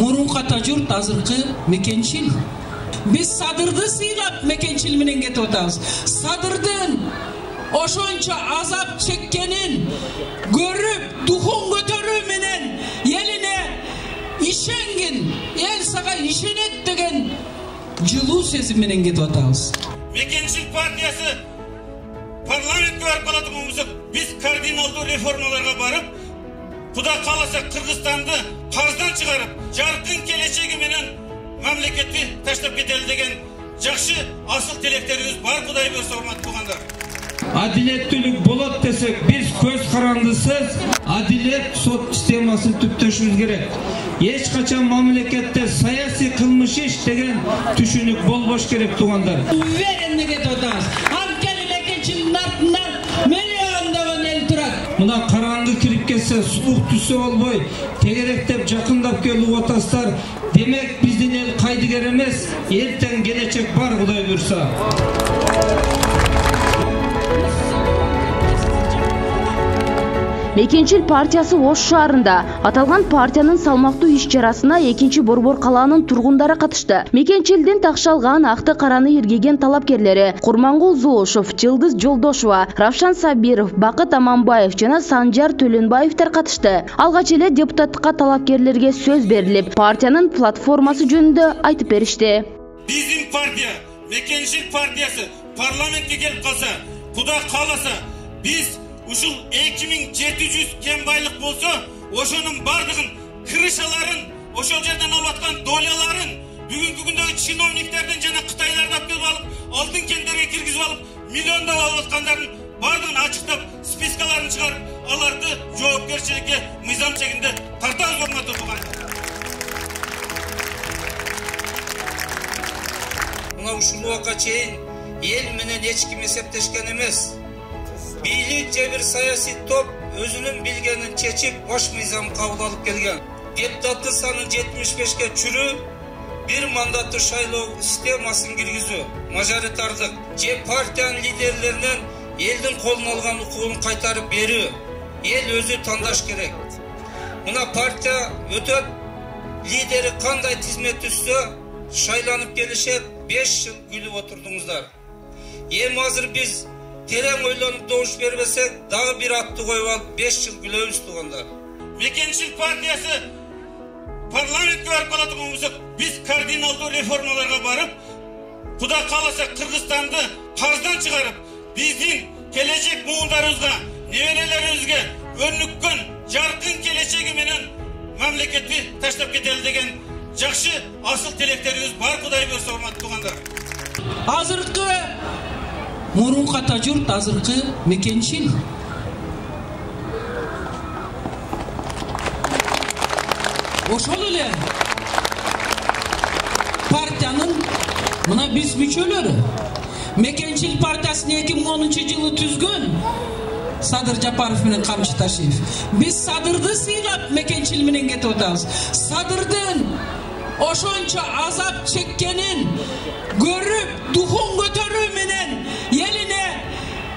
Murunqu ата журт азыркы мекенчил. Biz Sadırdı sıylap mekенчил менен кетип атабыз. Sadırdın oşonça azap çekkenin görüp duhun götörүү менен eline işengin, el saga işenet degen жылуу сезим менен кетип атабыз. Мекенчил партиясы парламентке барып калатын болсок, биз кардиналдуу реформаларга барып, Куда каласа Кыргызстанды карздан чыгарып, жаркын келечеги менен мамлекетти таштап кетели деген жакшы асыл тилектерибиз бар, Кудай буйрса, урматтуу туугандар. Адилеттүүлүк болот десек, биз көз карандысыз адилет сот системасын түптөшүбүз керек. Эч качан мамлекетте саясий кылмыш иш деген түшүнүк болбош керек, туугандар. Уверенный кетип атабыз. Анткени мекенчилдин артынан миллиондогон эл турат. Мына караңгы кирип кетсе, сулук түссө болбой, тегеректеп жакындап келип атасыздар. Демек биздин эл кайдыгер эмес, эртең келечек бар, Кудай буйрса. Мекенчил партиясы Ош шаарында аталган партиянын салмактуу иш-чарасына 2-Борбор калаанын тургундары катышты. Мекенчилдин такшалган акты караны иргеген талапкерлери Курмангул Зулушев, Жылдыз Жолдошова, Равшан Сабиров, Бакыт Аманбаев жана Санжар Төлөнбаевтер катышты. Алгач эле депутаттыкка талапкерлерге сөз берилип, партиянын платформасы жөнүндө айтып беришти. Биздин партия, Мекенчил партиясы парламентке келип калса, Куда кааласа, биз ушул 2700 кен байлык болсо, ошонун бардыгын, крышаларын, ошол жерден алып аткан доляларын бүгүнкү күндөгү чиновниктерден жана Кытайлардан келип алып, алтын кендерге киргизип алып, миллиондап алып аткандарын бардыгын ачыктап, спискаларын чыгарып, аларды жоопкерчиликке мыйзам чегинде тартабыз, урматтуу туугандар. Мына ушул убакка чейин эл менен эч ким эсептешкен эмес. Бийлик же бир саясий топ өзүнүн билгенин чечип, бош мыйзам кабыл алып келген. Депутаттын саны 75ке чүрүү, бир мандаттуу шайлоо системасын киргизүү, мажоритардык же партиянын лидерлеринен элдин колуна алган укугун кайтарып берүү. Эл өзү тандаш керек. Мына партия өтөт, лидери кандай тизмет түзсө, шайланып келишет, 5 жыл күлүп отурдуңуздар. Эми азыр биз терең ойлонуп добуш бербесек, дагы бир атты коюп алып 5 жыл күлөбүз, туугандар. Мекенчил партиясы парламентке барып калатын болсок, биз кардиналдуу реформаларга барып, Куда кааласа Кыргызстанды карздан чыгарып, биздин келечек муундарыбызга, неберелерибизге өнүккөн жаркын келечеги менен мамлекетти таштап кетели деген жакшы асыл тилектерибиз бар, Кудай буйрса, урматтуу туугандар. Азыркы Мурунqu ата журт азыркы мекенчил. Ошол эле партиянын мына биз мүчөлөрү Мекенчил партиясын 2010-жылы түзгөн Садыр Жапаров менен Камчы Ташиев. Биз Садырды сыйлап мекенчил менен кетип атабыз. Садырдын ошончо азап чеккенин көрүп, духун көтөрүү менен элине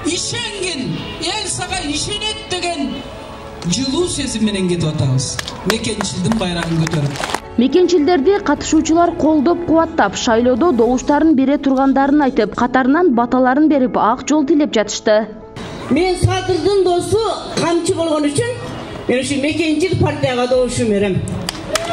ишенгин, эл сага ишенет деген жылуу сезим менен кетип атабыз. Мекенчилдин байрагын көтөрүп. Мекенчилдерди катышуучулар колдоп кубаттап, шайлоодо добуштарын бере тургандарын айтып, катарынан баталарын берип, ак жол тилеп жатышты. Мен Садырдын досу Камчы болгон үчүн мен ушу Мекенчил партияга добушум берем.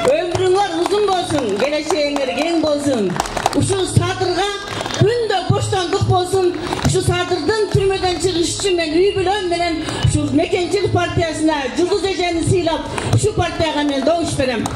Ömrüңөр uzun bolsun, geleceğiңер кең болсун. Ушул Садырга күндө боштондук болсун. Ушул Садырдын түрмөдөн чыгыш үчүн мен үй бүлөм менен ушул Мекенчил партиясына Жылдыз эжени сыйлап, ушул партияга мен добуш берем.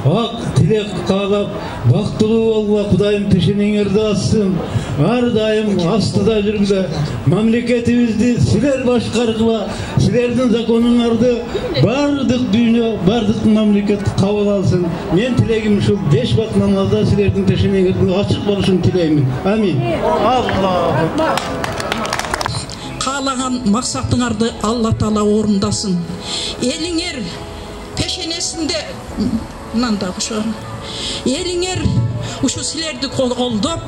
Ак тилек каалап, бактылуу болгула Кудайым тишиңерди ассın. Ар дайым астыда жүргүлө. Мамлекетибизди силер башкаргыла, силердин законуңарды бардык дүйнө, бардык мамлекет кабыл алсын. Мен тилегим ушул 5 вакыт намазда силердин тишиңердин ачык болушун тилеймин. Амин. Аллах. Каалаган максатыңарды Алла Таала орундасын. Элиңер пешенесинде мынандай ошо. Элиңер ушул силерди колдоп,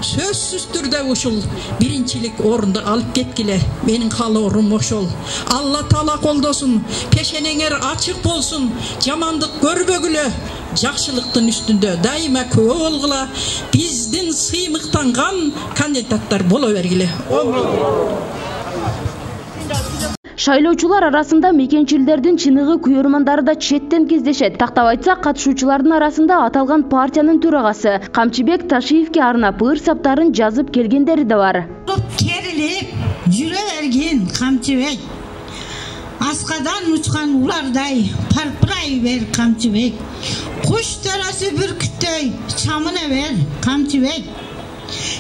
сөзсүз түрдө ушул биринчилик орунду алып кеткиле. Менин каалоорум ошол. Алла Таала колдосун, пешенеңер ачык болсун, жамандык көрбөгүлө. жакшылыктын үстүндө дайыма күбө болгула, биздин сыймыктанган кандидаттар боло бергиле. Шайлоочулар арасында мекенчилдердин чыныгы күйөрмандары да четтен кездешет. Тактап айтсак, катышуучулардын арасында аталган партиянын төрагасы Камчыбек Ташиевке арнап ыр саптарын жазып келгендери да бар. Керилип жүрө берген Камчыбек, аскадан учкан улардай парпырай бер Камчыбек, куш төрөсү бүркүттөй чамына бер Камчыбек,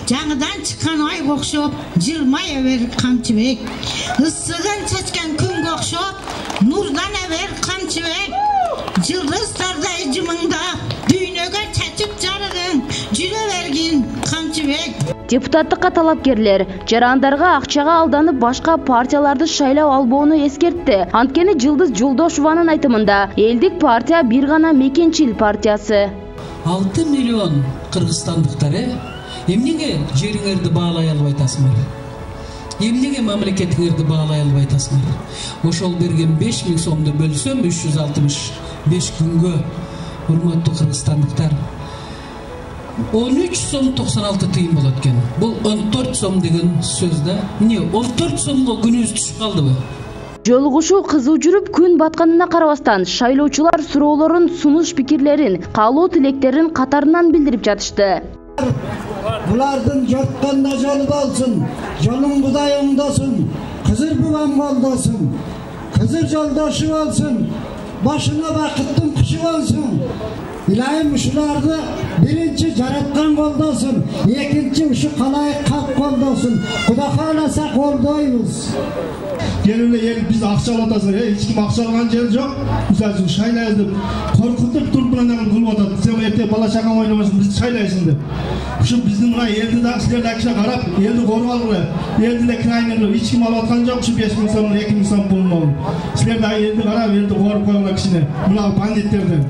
жаңыдан чыккан айга окшоп жылмая бер Камчыбек, ысыгын чачкан күнгө окшоп нурдана бер Камчыбек, жылдыздардай жымыңдап дүйнөгө чачып жарыгың жүрө бергин Камчыбек. Депутаттыкка талапкерлер жарандарга акчага алданып башка партияларды шайлап албоону эскертти. Анткени Жылдыз Жолдошованын айтымында элдик партия бир гана Мекенчил партиясы. 6 миллион кыргызстандыктар эмнеге жериңерди баалай албай атасыңар? Эмнеге мамлекетиңерди баалай албай атасыңар? Ошол берген 5000 сомду бөлсөм 365 күнгө, урматтуу кыргызстандыктар, 13 сом 96 тыйын болот экен. Бул 14 сом деген сөз да. Эмне 14 сомго күнүбүз түшүп калдыбы? Жолугушуу кызуу жүрүп, күн батканына карабастан шайлоочулар суроолорун, сунуш пикирлерин, каалоо тилектерин катарынан билдирип жатышты. Булардын жортканда жолу болсун, жолуң Кудай оңдосун, кызыр бубам колдосун, кызыр жолдошу болсун, башына бакыттын кушу болсун. İlayim uşularda birinci jaratkan koldosun, ikinci uşu kalayık kalk koldosun. Kuda kalasa koldoyuz. Gelirle biz akçal otasın, hiç kim akçalgan jeri yok. Misal üçün şaylayız dep, korkutup turup burandan kılıp otadı. Sen erte bala şakan oynamasın, bizi şaylayısın dep. Şu bizim buna eldi de sizler de akışa karap, eldi koru algıla, eldi de kirayınırlı. Hiç kim alatkan yok, şu 5.000 somunu, 2.000 som bulunmalı. Sizler de eldi karap, eldi koru koyulan kişine. Buna banditlerden.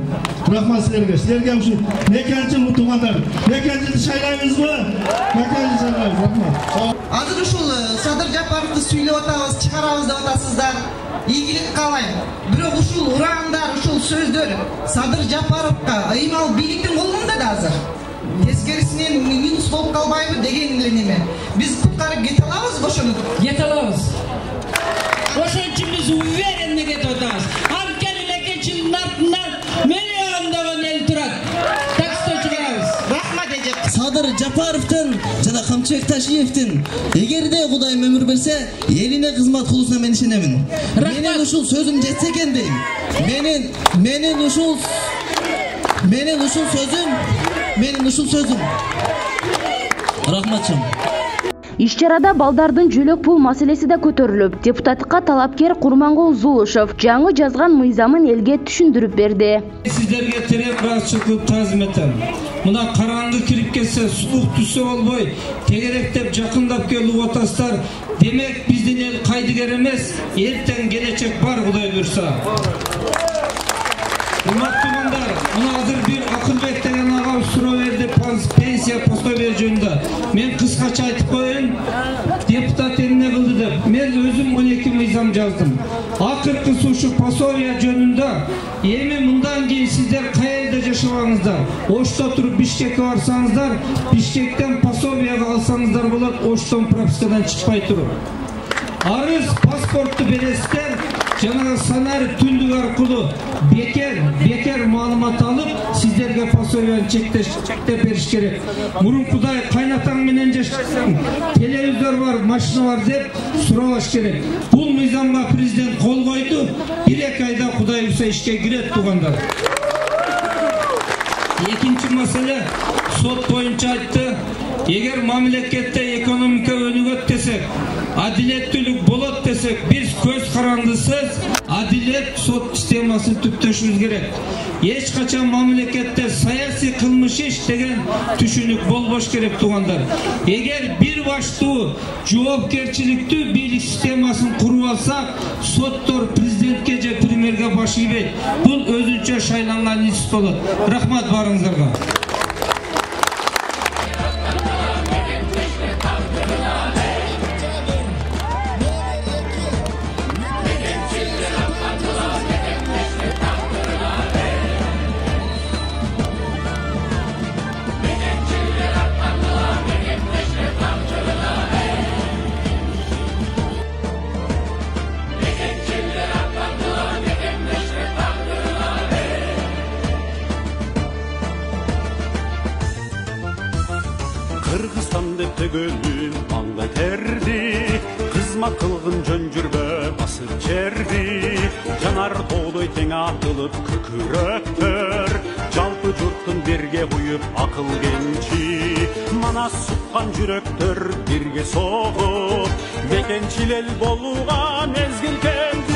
Rahmat sizlerge. Sizlerge şu Mekençil mutuğanlar. Mekençil'i şaylayınız mı? Mekençil şaylayınız. Rahmat. Azır uşul Sadır Japarov'du süylep otabız, çıkarabız da otasızlar. İyigilik kalay. Bирок ушул ураандар, ушул сөздөр Садыр Жапаровго ыймал бийликтин колунда да азыр. Тескерисинен минус болуп калбайбы деген эле неме. Биз куткарып кете алабызбы ошону? Кете алабыз. Ошон үчүн биз уверенно кетип атабыз. Анткени Мекенчилдин артынан миллиондогон эл турат. Так что чыгарабыз. Рахмат эжеп. Садыр Жапаровдун жана Камчыбек Ташиевдин эгерде Кудайым өмүр берсе, элине кызмат кылуусуна мен ишенемин. Менин ушул сөзүм жетсе экен дейм. Менин ушул сөзүм. Рахматчым. Иш-чарада балдардын жөлөк пул маселеси да көтөрүлүп, депутаттыкка талапкер Курмангул Зулушев жаңы жазган мыйзамын элге түшүндүрүп берди. Сиздерге терек ыраазычылык таазим этем. Мына караңгы кирип кетсе, сулук түссө болбой, тегеректеп жакындап келип отасыздар. Демек биздин эл кайдыгер эмес, эртең келечек бар Кудай буйрса. Урматтуугандар, мына азыр бир Акылбек деген ага суроо берди пенсия пособие жөнүндө. Мен кыскача айтып коеюн, депутат эмне кылды деп. Мен өзүм 12 мыйзам жаздым. Акыркысы ушу пособие жөнүндө эми мындан кийин сиздер каерде жашабаңыздар. Ошто туруп Бишкекке барсаңыздар, Бишкектен пособияга алсаңыздар болот, Оштон пропискадан чыкпай туруп. Арыз паспортту бересиздер, жана санар түндүк аркылуу бекер маалымат алып, сиздерге пособияны чектеп бериш керек. Мурункудай кайнатаң менен жашасаң, телевизор бар, машина бар деп сурабаш керек. Бул мыйзамга президент кол койду, 1-2 айда Кудай буйрса ишке кирет туугандар. Экинчи маселе, сот боюнча айтты, эгер мамлекетте экономика өнүгөт десек, адилеттүүлүк болот десек, биз көз карандысыз адилет сот системасын түптөшүбүз керек. Эч качан мамлекетте саясий кылмыш иш деген түшүнүк болбош керек туугандар. Эгер бир баштуу жоопкерчиликтүү бийлик системасын куруп алсак, соттор президентке же премьерге баш ийбейт. Бул өзүнчө шайланган институт болот. Рахмат барыңыздарга. төгөлүн маңдай терди, кызмат кылгын жөн жүрбө басып жерди. Жанар тоодой тең атылып күкүрөктөр, жалпы журттун бирге буюп акыл кенчи. Манас суккан жүрөктөр бирге согуп, мекенчил эл болууга мезгил келди.